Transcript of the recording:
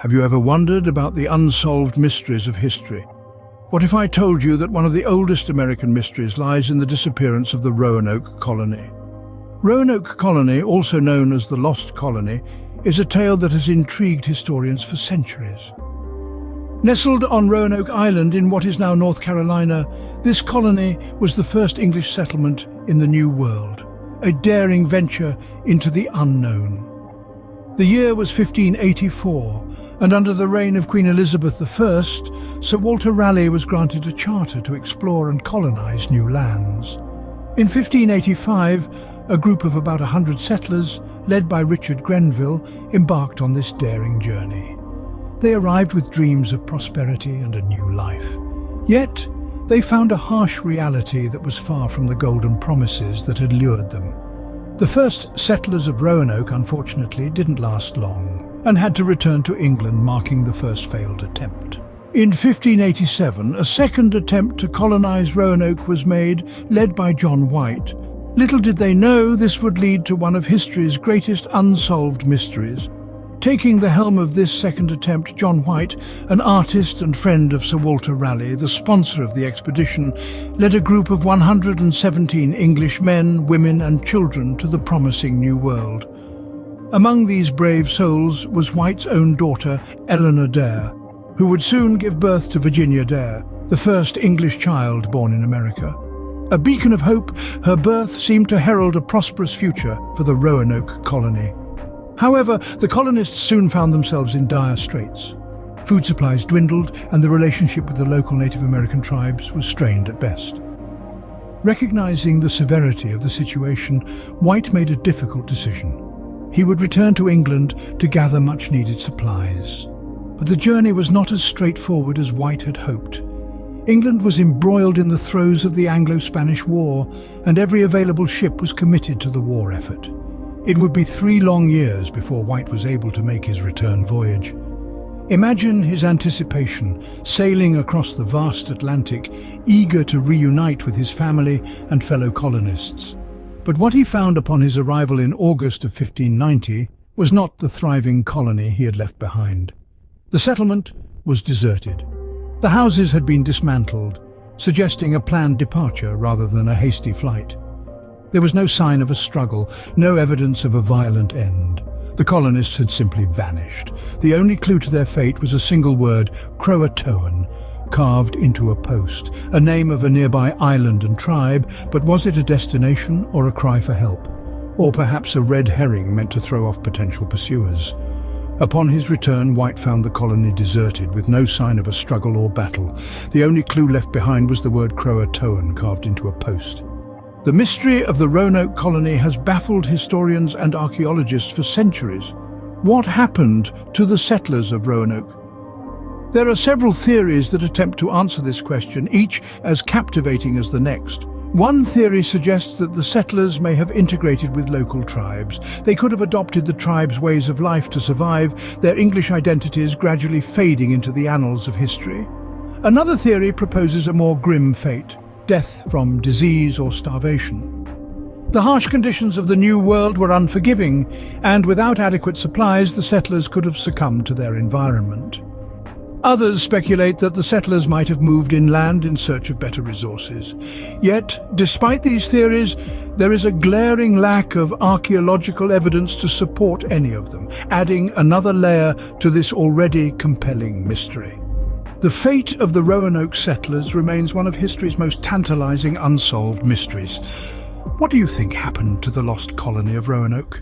Have you ever wondered about the unsolved mysteries of history? What if I told you that one of the oldest American mysteries lies in the disappearance of the Roanoke Colony? Roanoke Colony, also known as the Lost Colony, is a tale that has intrigued historians for centuries. Nestled on Roanoke Island in what is now North Carolina, this colony was the first English settlement in the New World, a daring venture into the unknown. The year was 1584, and under the reign of Queen Elizabeth I, Sir Walter Raleigh was granted a charter to explore and colonise new lands. In 1585, a group of about 100 settlers, led by Richard Grenville, embarked on this daring journey. They arrived with dreams of prosperity and a new life. Yet, they found a harsh reality that was far from the golden promises that had lured them. The first settlers of Roanoke, unfortunately, didn't last long and had to return to England, marking the first failed attempt. In 1587, a second attempt to colonise Roanoke was made, led by John White. Little did they know this would lead to one of history's greatest unsolved mysteries. Taking the helm of this second attempt, John White, an artist and friend of Sir Walter Raleigh, the sponsor of the expedition, led a group of 117 English men, women and children to the promising New World. Among these brave souls was White's own daughter, Eleanor Dare, who would soon give birth to Virginia Dare, the first English child born in America. A beacon of hope, her birth seemed to herald a prosperous future for the Roanoke Colony. However, the colonists soon found themselves in dire straits. Food supplies dwindled, and the relationship with the local Native American tribes was strained at best. Recognizing the severity of the situation, White made a difficult decision. He would return to England to gather much-needed supplies. But the journey was not as straightforward as White had hoped. England was embroiled in the throes of the Anglo-Spanish War, and every available ship was committed to the war effort. It would be 3 long years before White was able to make his return voyage. Imagine his anticipation, sailing across the vast Atlantic, eager to reunite with his family and fellow colonists. But what he found upon his arrival in August of 1590 was not the thriving colony he had left behind. The settlement was deserted. The houses had been dismantled, suggesting a planned departure rather than a hasty flight. There was no sign of a struggle, no evidence of a violent end. The colonists had simply vanished. The only clue to their fate was a single word, Croatoan, carved into a post, a name of a nearby island and tribe, but was it a destination or a cry for help? Or perhaps a red herring meant to throw off potential pursuers? Upon his return, White found the colony deserted, with no sign of a struggle or battle. The only clue left behind was the word Croatoan carved into a post. The mystery of the Roanoke Colony has baffled historians and archaeologists for centuries. What happened to the settlers of Roanoke? There are several theories that attempt to answer this question, each as captivating as the next. One theory suggests that the settlers may have integrated with local tribes. They could have adopted the tribes' ways of life to survive, their English identities gradually fading into the annals of history. Another theory proposes a more grim fate. Death from disease or starvation. The harsh conditions of the New World were unforgiving, and without adequate supplies, the settlers could have succumbed to their environment. Others speculate that the settlers might have moved inland in search of better resources. Yet, despite these theories, there is a glaring lack of archaeological evidence to support any of them, adding another layer to this already compelling mystery. The fate of the Roanoke settlers remains one of history's most tantalizing unsolved mysteries. What do you think happened to the lost colony of Roanoke?